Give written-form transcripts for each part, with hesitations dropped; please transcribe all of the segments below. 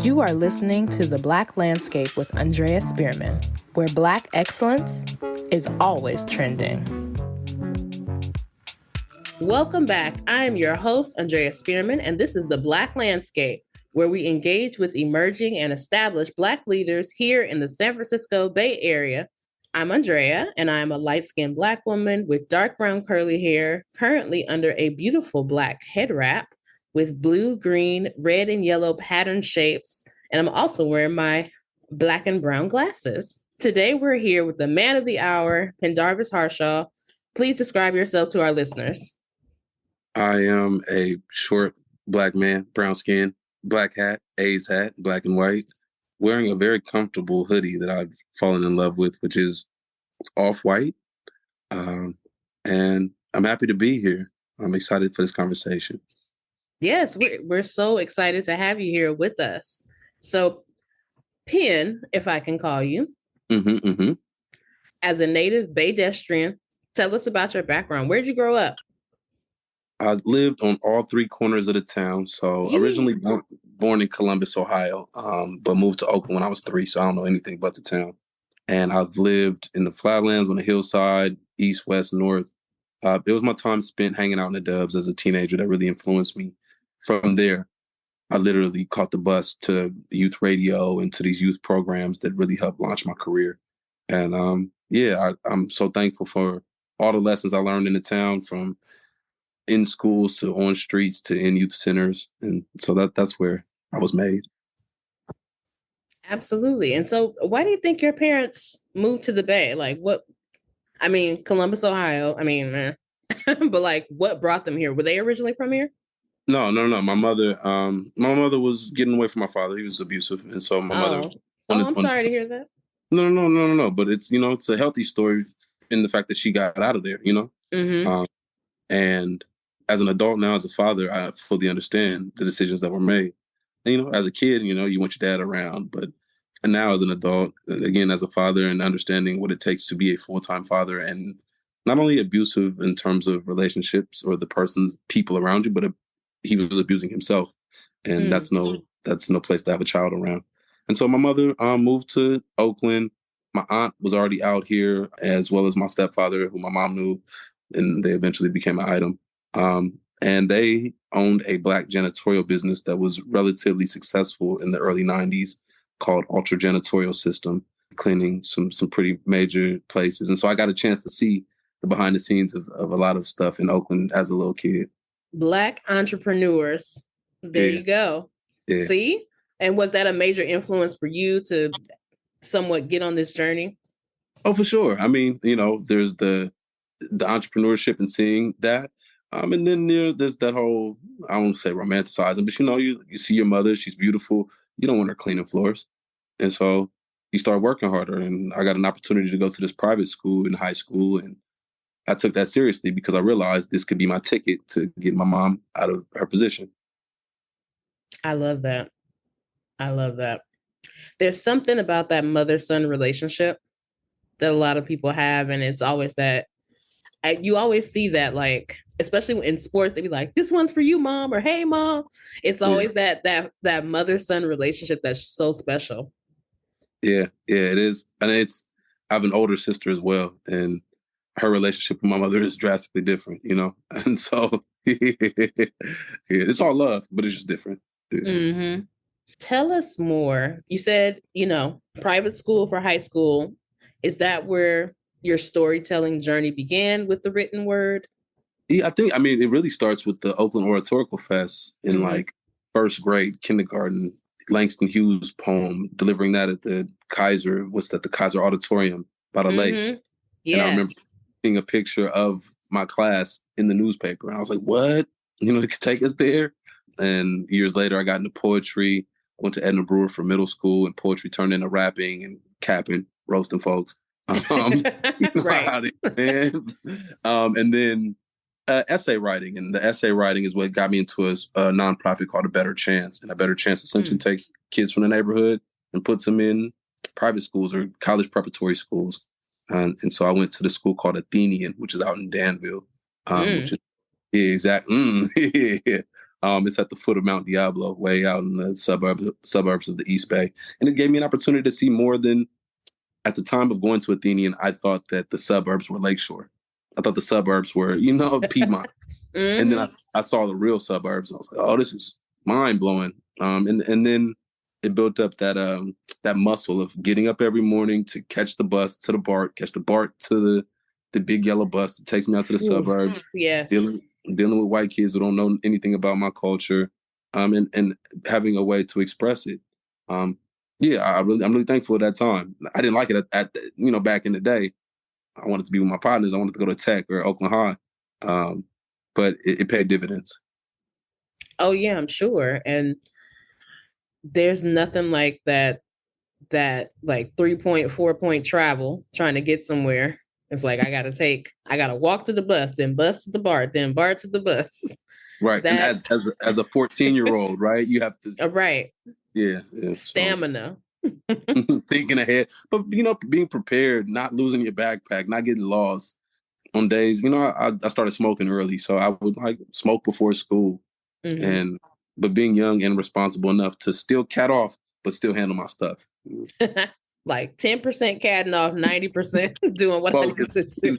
You are listening to The Black Landscape with Andrea Spearman, where Black excellence is always trending. Welcome back. I am your host, Andrea Spearman, and this is The Black Landscape, where we engage with emerging and established Black leaders here in the San Francisco Bay Area. I'm Andrea, and I'm a light-skinned Black woman with dark brown curly hair, currently under a beautiful Black head wrap with blue, green, red, and yellow pattern shapes. And I'm also wearing my Black and brown glasses. Today, we're here with the man of the hour, Pendarvis Harshaw. Please describe yourself to our listeners. I am a short Black man, brown skin, Black hat, A's hat, black and white, wearing a very comfortable hoodie that I've fallen in love with, which is off-white. And I'm happy to be here. I'm excited for this conversation. Yes, we're so excited to have you here with us. So, Penn, if I can call you, as a native Baydestrian, tell us about your background. Where'd you grow up? I lived on all three corners of the town. So originally born in Columbus, Ohio, but moved to Oakland when I was 3. So I don't know anything about the town. And I've lived in the flatlands, on the hillside, east, west, north. It was my time spent hanging out in the Dubs as a teenager that really influenced me. From there, I literally caught the bus to youth radio and to these youth programs that really helped launch my career. And I'm so thankful for all the lessons I learned in the town, from in schools to on streets to in youth centers. And so that's where I was made. Absolutely. And so why do you think your parents moved to the Bay? Columbus, Ohio, but like what brought them here? Were they originally from here? No. My mother was getting away from my father. He was abusive. And so my mother. I'm sorry to hear that. No. But it's a healthy story in the fact that she got out of there, and as an adult now, as a father, I fully understand the decisions that were made. And, as a kid, you want your dad around, and now as an adult, again, as a father, and understanding what it takes to be a full-time father, and not only abusive in terms of relationships or the people around you, but he was abusing himself. And that's no place to have a child around. And so my mother moved to Oakland. My aunt was already out here, as well as my stepfather, who my mom knew, and they eventually became an item. And they owned a Black janitorial business that was relatively successful in the early 90s called Ultra Janitorial System, cleaning some pretty major places. And so I got a chance to see the behind the scenes of a lot of stuff in Oakland as a little kid. Black entrepreneurs. There you go. Yeah. See? And was that a major influence for you to somewhat get on this journey? Oh, for sure. There's the entrepreneurship and seeing that. And then there's that whole, I won't say romanticizing, but you see your mother, she's beautiful. You don't want her cleaning floors. And so you start working harder. And I got an opportunity to go to this private school in high school. And I took that seriously because I realized this could be my ticket to get my mom out of her position. I love that. There's something about that mother-son relationship that a lot of people have. And it's always that, you always see that, like, especially in sports, they be like, this one's for you, mom, or hey, mom. It's always that mother-son relationship that's so special. Yeah, it is. And I have an older sister as well. And her relationship with my mother is drastically different, And so it's all love, but it's just different. Mm-hmm. Tell us more. You said, private school for high school. Is that where your storytelling journey began with the written word? Yeah, it really starts with the Oakland Oratorical Fest in like first grade, kindergarten. Langston Hughes' poem, delivering that at the the Kaiser Auditorium by the lake. Yes. And I remember seeing a picture of my class in the newspaper. And I was like, what? It could take us there. And years later, I got into poetry. I went to Edna Brewer for middle school, and poetry turned into rapping and capping, roasting folks. Right. And then essay writing. And the essay writing is what got me into a nonprofit called A Better Chance. And A Better Chance essentially takes kids from the neighborhood and puts them in private schools or college preparatory schools. And so I went to the school called Athenian, which is out in Danville. Which is exactly. It's at the foot of Mount Diablo, way out in the suburbs of the East Bay. And it gave me an opportunity to see more than, at the time of going to Athenian, I thought that the suburbs were Lakeshore. I thought the suburbs were, Piedmont. And then I saw the real suburbs. I was like, oh, this is mind blowing. And then it built up that muscle of getting up every morning to catch the bus to the BART, catch the BART to the big yellow bus that takes me out to the suburbs. Yes. Dealing with white kids who don't know anything about my culture, and having a way to express it. I'm really thankful at that time. I didn't like it at back in the day. I wanted to be with my partners. I wanted to go to Tech or Oakland High, but it paid dividends. Oh yeah, I'm sure. And there's nothing like that like 3-point, 4-point travel trying to get somewhere. It's like I gotta walk to the bus, then bus to the BART, then BART to the bus. Right. And as a 14-year-old, right, you have to right. Yeah. Stamina. So, thinking ahead. But being prepared, not losing your backpack, not getting lost on days. I started smoking early, so I would like smoke before school. But being young and responsible enough to still cat off, but still handle my stuff. Like 10% catting off, 90% doing what I need to do.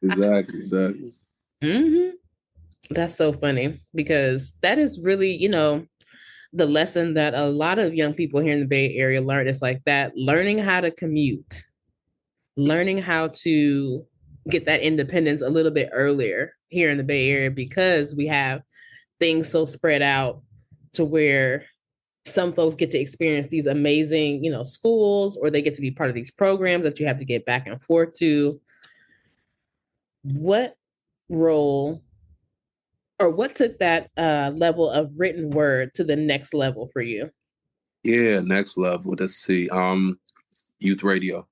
Exactly. That's so funny, because that is really, the lesson that a lot of young people here in the Bay Area learn. Is like that, learning how to commute, learning how to get that independence a little bit earlier here in the Bay Area, because we have things so spread out to where some folks get to experience these amazing, schools, or they get to be part of these programs that you have to get back and forth to. What role, or what took that level of written word to the next level for you? Yeah, next level. Let's see. Youth radio,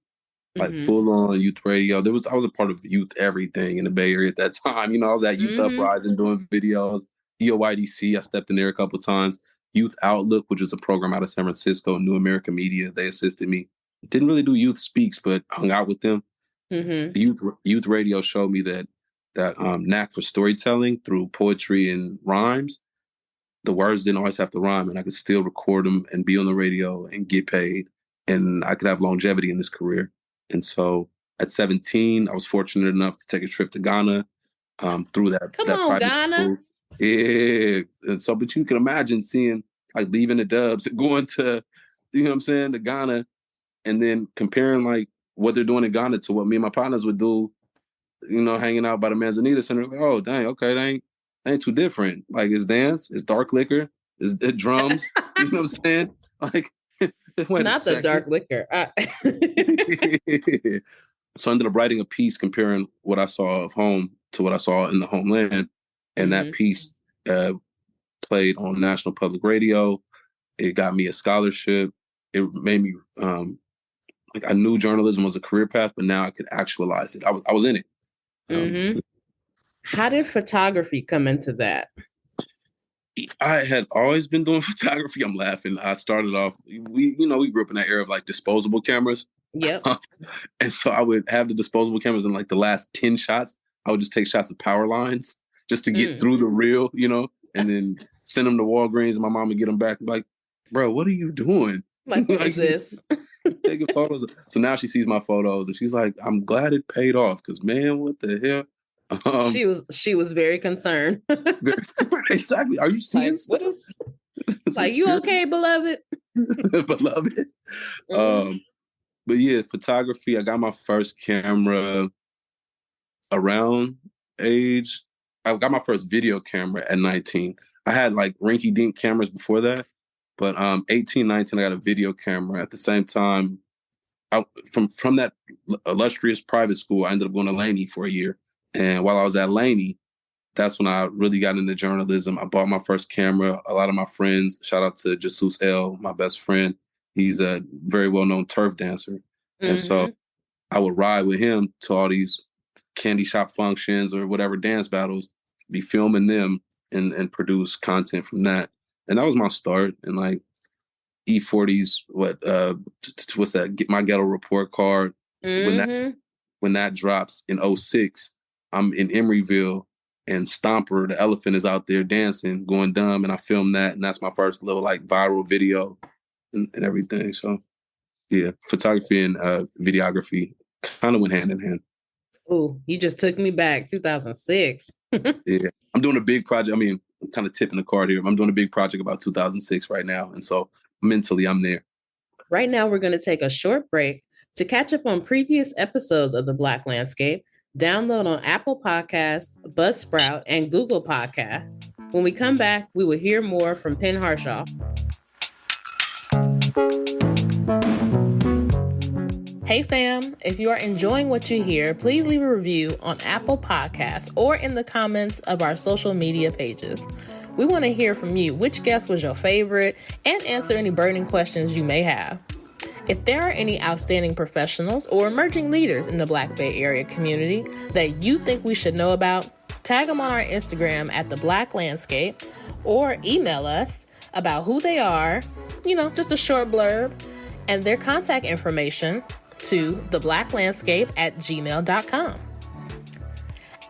like full on youth radio. I was a part of youth everything in the Bay Area at that time. I was at Youth Uprising doing videos. EOYDC, I stepped in there a couple of times. Youth Outlook, which is a program out of San Francisco, New American Media, they assisted me. Didn't really do youth speaks, but hung out with them. Youth radio showed me that knack for storytelling through poetry and rhymes. The words didn't always have to rhyme, and I could still record them and be on the radio and get paid, and I could have longevity in this career. And so at 17, I was fortunate enough to take a trip to Ghana through that private Ghana. school. Yeah. And so, but you can imagine seeing, like, leaving the Dubs, going to, to Ghana, and then comparing like what they're doing in Ghana to what me and my partners would do, hanging out by the Manzanita Center. Like, oh, dang, okay, they ain't too different. Like, it's dance, it's dark liquor, it's drums. You know what I'm saying? Like, not the dark liquor. So I ended up writing a piece comparing what I saw of home to what I saw in the homeland. And that piece played on National Public Radio. It got me a scholarship. It made me, like, I knew journalism was a career path, but now I could actualize it. I was in it. How did photography come into that? I had always been doing photography. I'm laughing. I started off, we grew up in that era of like disposable cameras. Yep. And so I would have the disposable cameras, and like the last 10 shots, I would just take shots of power lines just to get through the reel, and then send them to Walgreens, and my mom would get them back and be like, bro, what are you doing? Like, what is this? Taking photos. So now she sees my photos and she's like, I'm glad it paid off, because man, what the hell? She was very concerned. Exactly. Are you seeing stuff? What is like, you okay, beloved? Beloved. But yeah, photography. I got my first camera around age. I got my first video camera at 19. I had like rinky-dink cameras before that, but 18, 19, I got a video camera. At the same time, from that illustrious private school, I ended up going to Laney for a year. And while I was at Laney, that's when I really got into journalism. I bought my first camera. A lot of my friends, shout out to Jesus L, my best friend. He's a very well-known turf dancer. And so I would ride with him to all these candy shop functions or whatever dance battles, be filming them and produce content from that. And that was my start. And like E40's, what's that? Get My Ghetto Report Card. When that drops in 06, I'm in Emeryville, and Stomper, the elephant, is out there dancing, going dumb, and I filmed that, and that's my first little like viral video and everything. So yeah, photography and videography kind of went hand in hand. Oh, you just took me back, 2006. Yeah, I'm doing a big project. I mean, I'm kind of tipping the card here. I'm doing a big project about 2006 right now, and so mentally, I'm there. Right now, we're going to take a short break to catch up on previous episodes of The Black Landscape. Download on Apple Podcasts, Buzzsprout, and Google Podcasts. When we come back, we will hear more from Penn Harshaw. Hey fam, if you are enjoying what you hear, please leave a review on Apple Podcasts or in the comments of our social media pages. We want to hear from you which guest was your favorite and answer any burning questions you may have. If there are any outstanding professionals or emerging leaders in the Black Bay Area community that you think we should know about, tag them on our Instagram at The Black Landscape or email us about who they are, just a short blurb, and their contact information to theblacklandscape@gmail.com.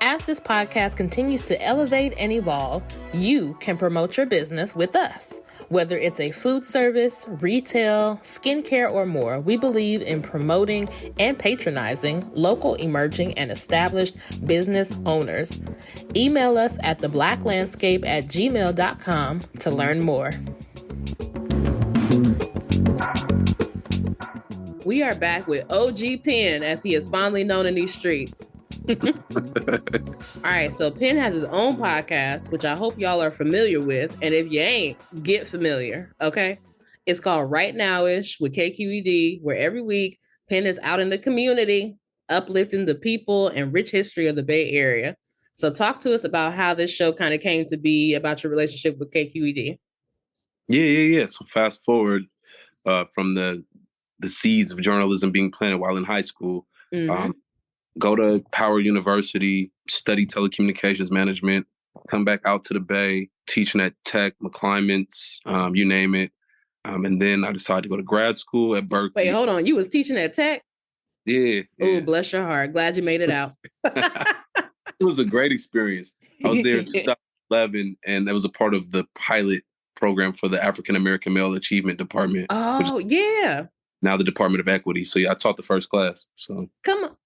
As this podcast continues to elevate and evolve, you can promote your business with us. Whether it's a food service, retail, skincare, or more, we believe in promoting and patronizing local, emerging, and established business owners. Email us at theblacklandscape@gmail.com to learn more. We are back with OG Penn, as he is fondly known in these streets. All right, so Penn has his own podcast, which I hope y'all are familiar with. And if you ain't, get familiar, okay? It's called Rightnowish with KQED, where every week Penn is out in the community, uplifting the people and rich history of the Bay Area. So talk to us about how this show kind of came to be, about your relationship with KQED. Yeah. So fast forward from the seeds of journalism being planted while in high school. Mm-hmm. Go to Howard University, study telecommunications management, come back out to the Bay, teaching at Tech, McClymonds, you name it. And then I decided to go to grad school at Berkeley. Wait, hold on. You was teaching at Tech? Yeah. Oh, bless your heart. Glad you made it out. It was a great experience. I was there in 2011, and that was a part of the pilot program for the African American Male Achievement Department. Oh, yeah. Now the Department of Equity. So yeah, I taught the first class. So Come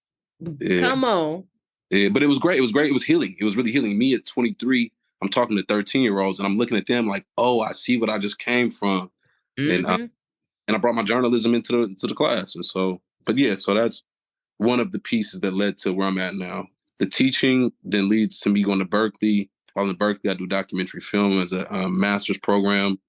on. Yeah, but it was great. It was great. It was healing. It was really healing. Me at 23, I'm talking to 13-year-olds, and I'm looking at them like, oh, I see what I just came from. Mm-hmm. And I brought my journalism into the class. And so, but yeah, so that's one of the pieces that led to where I'm at now. The teaching then leads to me going to Berkeley. While in Berkeley, I do documentary film as a master's program.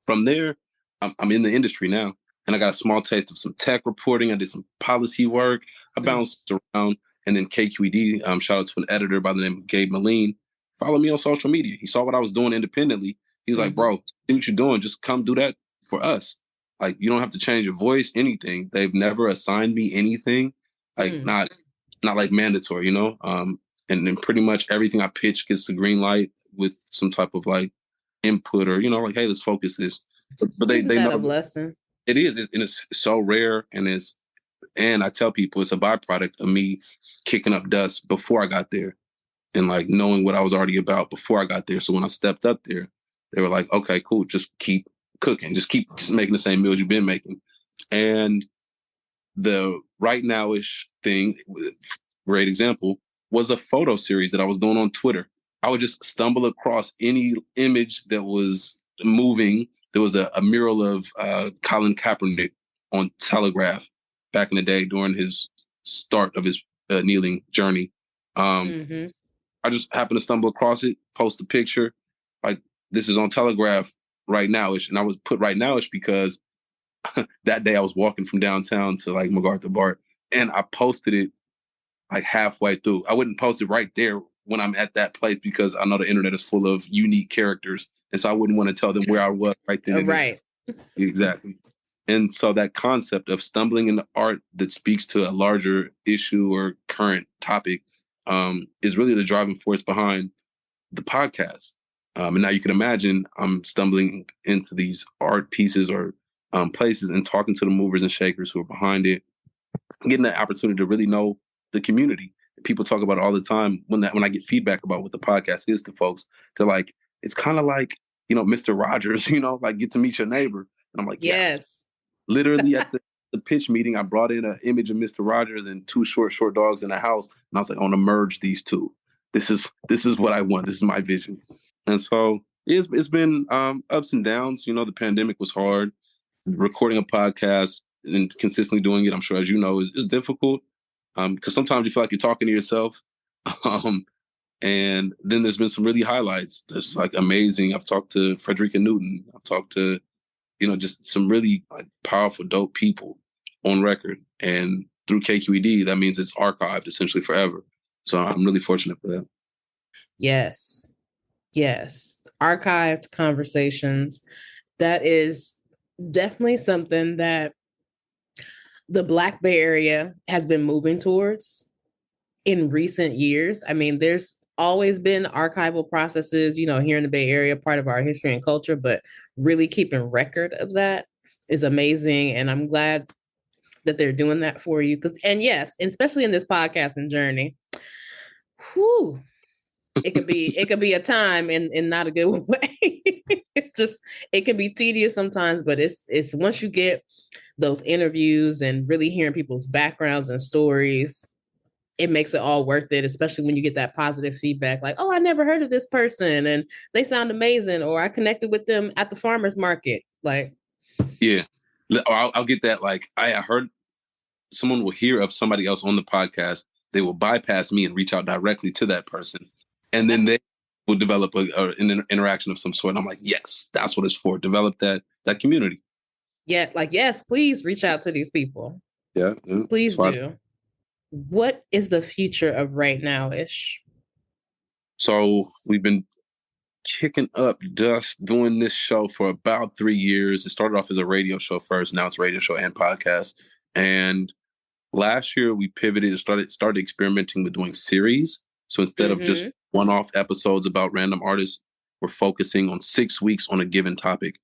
From there, I'm in the industry now. And I got a small taste of some tech reporting. I did some policy work. I bounced around. And then KQED, shout out to an editor by the name of Gabe Moline. Follow me on social media. He saw what I was doing independently. He was like, bro, see what you're doing. Just come do that for us. Like, you don't have to change your voice, anything. They've never assigned me anything. Like, not like mandatory, And then pretty much everything I pitch gets the green light with some type of like input or, like, hey, let's focus this. But they know a blessing. It is, and it's so rare, and I tell people it's a byproduct of me kicking up dust before I got there, and like knowing what I was already about before I got there. So when I stepped up there, they were like, "Okay, cool, just keep cooking, just keep making the same meals you've been making." And the Rightnowish thing, great example, was a photo series that I was doing on Twitter. I would just stumble across any image that was moving. There was a mural of Colin Kaepernick on Telegraph back in the day during his start of his kneeling journey. I just happened to stumble across it, post a picture. Like, this is on Telegraph Rightnowish. And I was put Rightnowish because that day I was walking from downtown to like MacArthur Bart, and I posted it like halfway through. I wouldn't post it right there when I'm at that place because I know the internet is full of unique characters. And so I wouldn't want to tell them where I was right then. Right. Exactly. And so that concept of stumbling into art that speaks to a larger issue or current topic is really the driving force behind the podcast. And now you can imagine I'm stumbling into these art pieces or places and talking to the movers and shakers who are behind it, getting the opportunity to really know the community people talk about it all the time when I get feedback about what the podcast is to folks. They're like, it's kind of like, Mr. Rogers, like get to meet your neighbor. And I'm like, yes. Yes. Literally at the pitch meeting, I brought in an image of Mr. Rogers and two short dogs in a house. And I was like, I want to merge these two. This is what I want. This is my vision. And so it's been ups and downs. The pandemic was hard. Recording a podcast and consistently doing it, I'm sure, as you know, is difficult. Because sometimes you feel like you're talking to yourself. And then there's been some really highlights. That's like amazing. I've talked to Frederica Newton. I've talked to, just some really like powerful, dope people on record. And through KQED, that means it's archived essentially forever. So I'm really fortunate for that. Yes. Archived conversations. That is definitely something that the Black Bay Area has been moving towards in recent years. I mean, there's always been archival processes, here in the Bay Area, part of our history and culture, but really keeping record of that is amazing. And I'm glad that they're doing that for you. And yes, especially in this podcasting journey, it could be a time in not a good way. It can be tedious sometimes, but it's once you get those interviews and really hearing people's backgrounds and stories, it makes it all worth it, especially when you get that positive feedback like, oh, I never heard of this person and they sound amazing, or I connected with them at the farmer's market. Like, yeah, I'll get that. Like, I heard someone will hear of somebody else on the podcast. They will bypass me and reach out directly to that person. And then they will develop an interaction of some sort. And I'm like, yes, that's what it's for. Develop that community. Yeah, like, yes, please reach out to these people. Yeah. Please do. What is the future of Rightnowish? So we've been kicking up dust doing this show for about 3 years. It started off as a radio show first. Now it's a radio show and podcast. And last year we pivoted and started experimenting with doing series. So instead of just one-off episodes about random artists, we're focusing on 6 weeks on a given topic.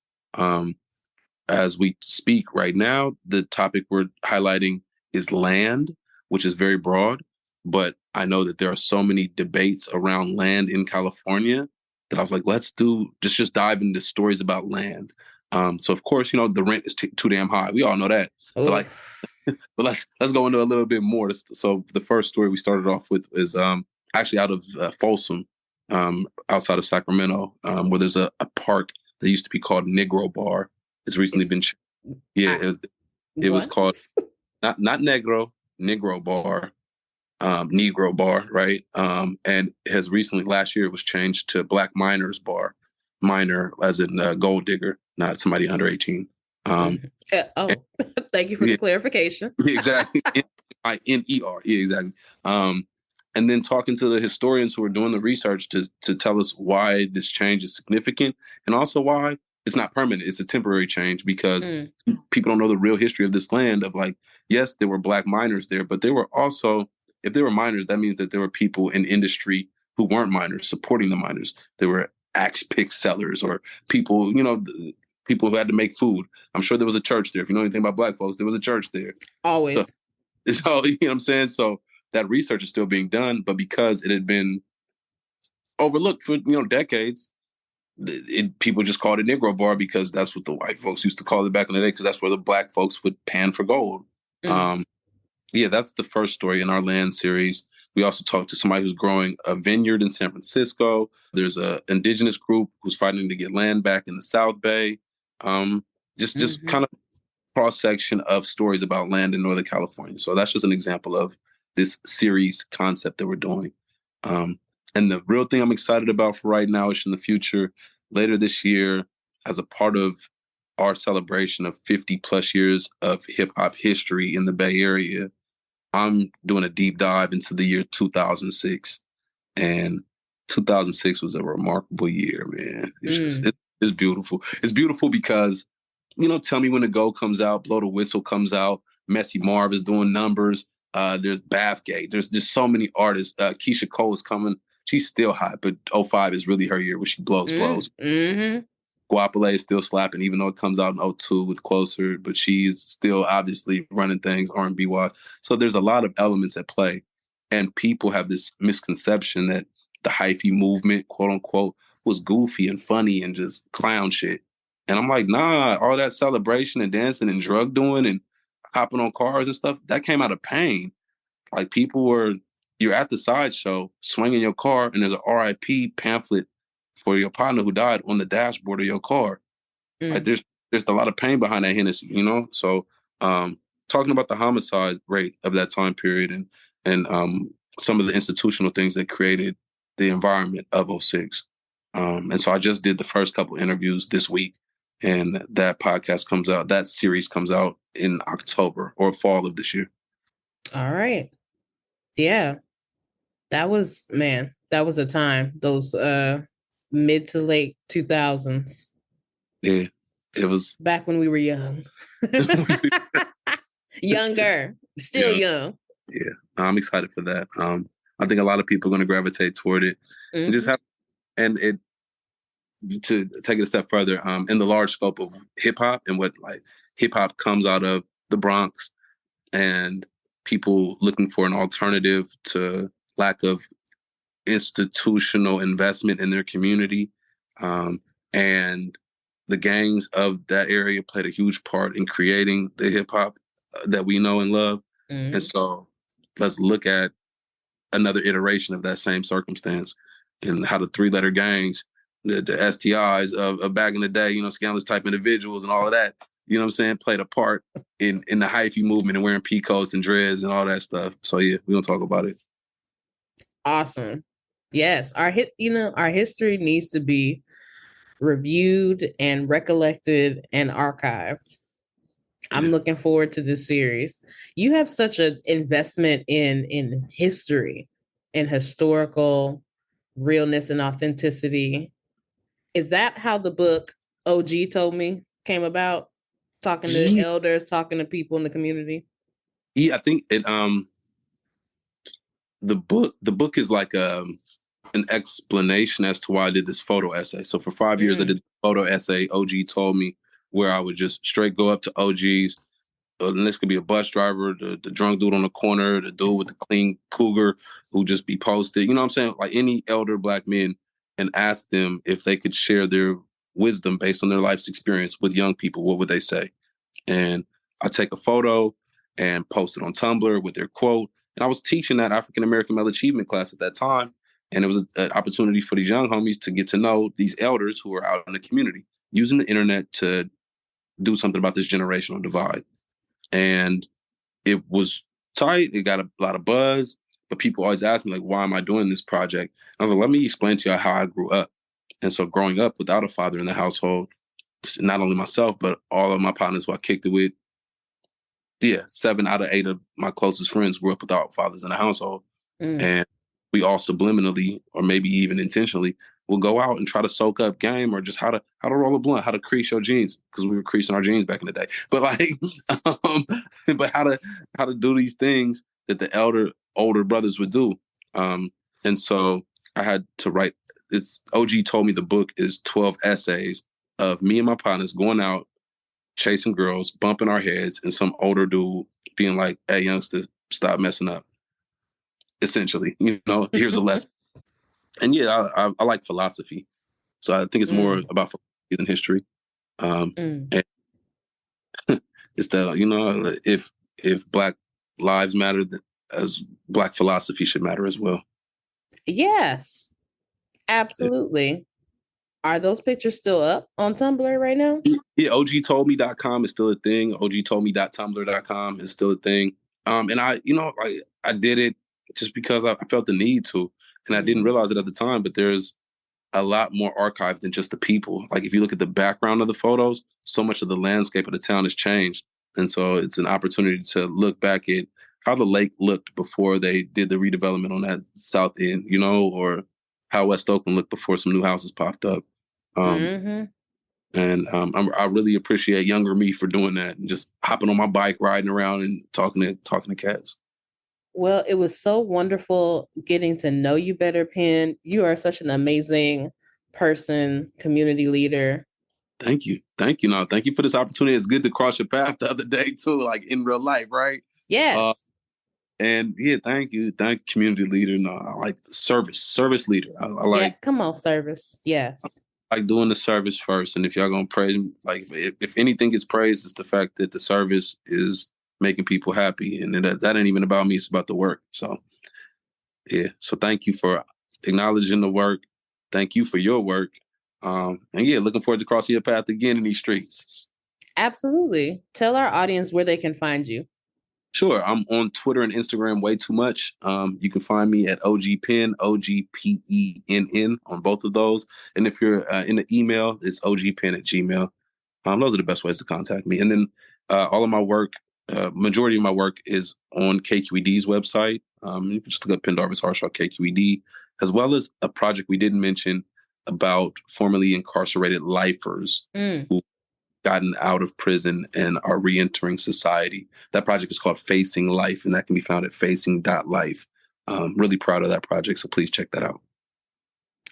As we speak right now, the topic we're highlighting is land, which is very broad. But I know that there are so many debates around land in California that I was like, let's just dive into stories about land. So of course, the rent is too damn high. We all know that. But but let's go into a little bit more. So the first story we started off with is actually out of Folsom, outside of Sacramento, where there's a park that used to be called Negro Bar. It's recently been, it was called not Negro Bar, Negro Bar, right? And has recently, last year, it was changed to Black Miners Bar, minor as in gold digger, not somebody under 18. Thank you for the clarification. Exactly. N-E-R. Yeah, exactly. And then talking to the historians who are doing the research to tell us why this change is significant and also why it's not permanent. It's a temporary change because people don't know the real history of this land of like, yes, there were Black miners there, but there were also, if there were miners, that means that there were people in industry who weren't miners supporting the miners. There were axe pick sellers or people, people who had to make food. I'm sure there was a church there. If you know anything about Black folks, there was a church there. Always. So you know what I'm saying? So that research is still being done, but because it had been overlooked for, decades, people just called it Negro Bar because that's what the white folks used to call it back in the day because that's where the Black folks would pan for gold. That's the first story in our land series. We also talked to somebody who's growing a vineyard in San Francisco. There's an indigenous group who's fighting to get land back in the South Bay. Just kind of cross-section of stories about land in Northern California. So that's just an example of this series concept that we're doing. And the real thing I'm excited about for Rightnowish in the future, later this year, as a part of our celebration of 50 plus years of hip hop history in the Bay Area, I'm doing a deep dive into the year 2006. And 2006 was a remarkable year, man. It's beautiful. It's beautiful because, Tell Me When to Go comes out, Blow the Whistle comes out, Messy Marv is doing numbers. There's Bathgate. There's just so many artists. Keisha Cole is coming. She's still hot, but 05 is really her year where she blows. Guapale is still slapping, even though it comes out in 02 with Closer, but she's still obviously running things R&B wise. So there's a lot of elements at play. And people have this misconception that the hyphy movement, quote unquote, was goofy and funny and just clown shit. And I'm like, nah, all that celebration and dancing and drug doing and hopping on cars and stuff, that came out of pain. Like you're at the sideshow swinging your car and there's an RIP pamphlet for your partner who died on the dashboard of your car. Like there's a lot of pain behind that Hennessy, you know? So talking about the homicide rate of that time period and some of the institutional things that created the environment of '06. And so I just did the first couple interviews this week, and that series comes out in October or fall of this year. All right. Yeah. That was a time, those mid to late 2000s. Yeah. It was back when we were young. Younger, still young. Yeah, I'm excited for that. I think a lot of people are going to gravitate toward it, and to take it a step further, in the large scope of hip hop and what like hip hop comes out of the Bronx, and people looking for an alternative to lack of institutional investment in their community, and the gangs of that area played a huge part in creating the hip hop that we know and love. And so let's look at another iteration of that same circumstance and how the 3-letter gangs, the STIs of back in the day, you know, scandalous type individuals and all of that, you know what I'm saying, played a part in the hyphy movement and wearing peacoats and dreads and all that stuff. So yeah, we're going to talk about it. Awesome. Yes. Our history needs to be reviewed and recollected and archived. I'm looking forward to this series. You have such an investment in history and historical realness and authenticity. Is that how the book OG Told Me came about? Talking to elders, talking to people in the community? Yeah, I think it the book is like an explanation as to why I did this photo essay. So for 5 years, I did the photo essay, OG Told Me, where I would just straight go up to OGs. And this could be a bus driver, the drunk dude on the corner, the dude with the clean cougar who just be posted. You know what I'm saying? Like any elder Black men, and ask them if they could share their wisdom based on their life's experience with young people. What would they say? And I take a photo and post it on Tumblr with their quote. And I was teaching that African American male achievement class at that time. And it was an opportunity for these young homies to get to know these elders who are out in the community using the internet to do something about this generational divide. And it was tight. It got a lot of buzz, but people always ask me, like, why am I doing this project? And I was like, let me explain to you how I grew up. And so growing up without a father in the household, not only myself, but all of my partners who I kicked it with, 7 out of 8 of my closest friends grew up without fathers in the household. And we all subliminally, or maybe even intentionally, will go out and try to soak up game or just how to roll a blunt, how to crease your jeans, because we were creasing our jeans back in the day. But like, but how to do these things that the older brothers would do. And so I had to write. It's OG Told Me the book is 12 essays of me and my partners going out, chasing girls, bumping our heads, and some older dude being like, "Hey, youngster, stop messing up." Essentially, you know, here's a lesson. And yeah, I like philosophy. So I think it's more about philosophy than history. And it's that, you know, if Black lives matter, as Black philosophy should matter as well. Yes, absolutely. Yeah. Are those pictures still up on Tumblr right now? Yeah, ogtoldme.com is still a thing. ogtoldme.tumblr.com is still a thing. And I did it just because I felt the need to. And I didn't realize it at the time, but there's a lot more archive than just the people. Like if you look at the background of the photos, so much of the landscape of the town has changed. And so it's an opportunity to look back at how the lake looked before they did the redevelopment on that south end, you know, or how West Oakland looked before some new houses popped up. And I really appreciate younger me for doing that and just hopping on my bike, riding around and talking to cats. Well, it was so wonderful getting to know you better, Penn. You are such an amazing person, community leader. Thank you. No, thank you for this opportunity. It's good to cross your path the other day too, like in real life, right? Yes. And yeah, thank you. Thank you, community leader. No, I like service leader. I Yeah, like come on, service. Yes. doing the service first. And if y'all gonna praise me, like if anything gets praised, it's the fact that the service is making people happy. And that ain't even about me, it's about the work. So yeah. So thank you for acknowledging the work. Thank you for your work. And yeah, looking forward to crossing your path again in these streets. Absolutely. Tell our audience where they can find you. Sure. I'm on Twitter and Instagram way too much. You can find me at OG Penn, OGPENN on both of those. And if you're in the email, it's ogpen@gmail. Those are the best ways to contact me. And then all of my work, majority of my work is on KQED's website. You can just look up Pendarvis Harshaw KQED, as well as a project we didn't mention about formerly incarcerated lifers who gotten out of prison and are reentering society. That project is called Facing Life, and that can be found at facing.life. Really proud of that project, so please check that out.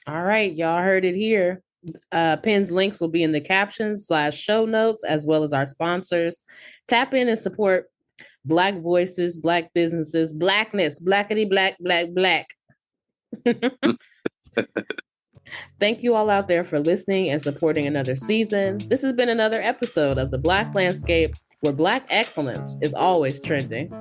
All right, y'all heard it here. Penn's links will be in the captions / show notes, as well as our sponsors. Tap in and support Black voices, Black businesses, Blackness, blackity, black, black, black. Thank you all out there for listening and supporting another season. This has been another episode of The Black Landscape, where Black excellence is always trending.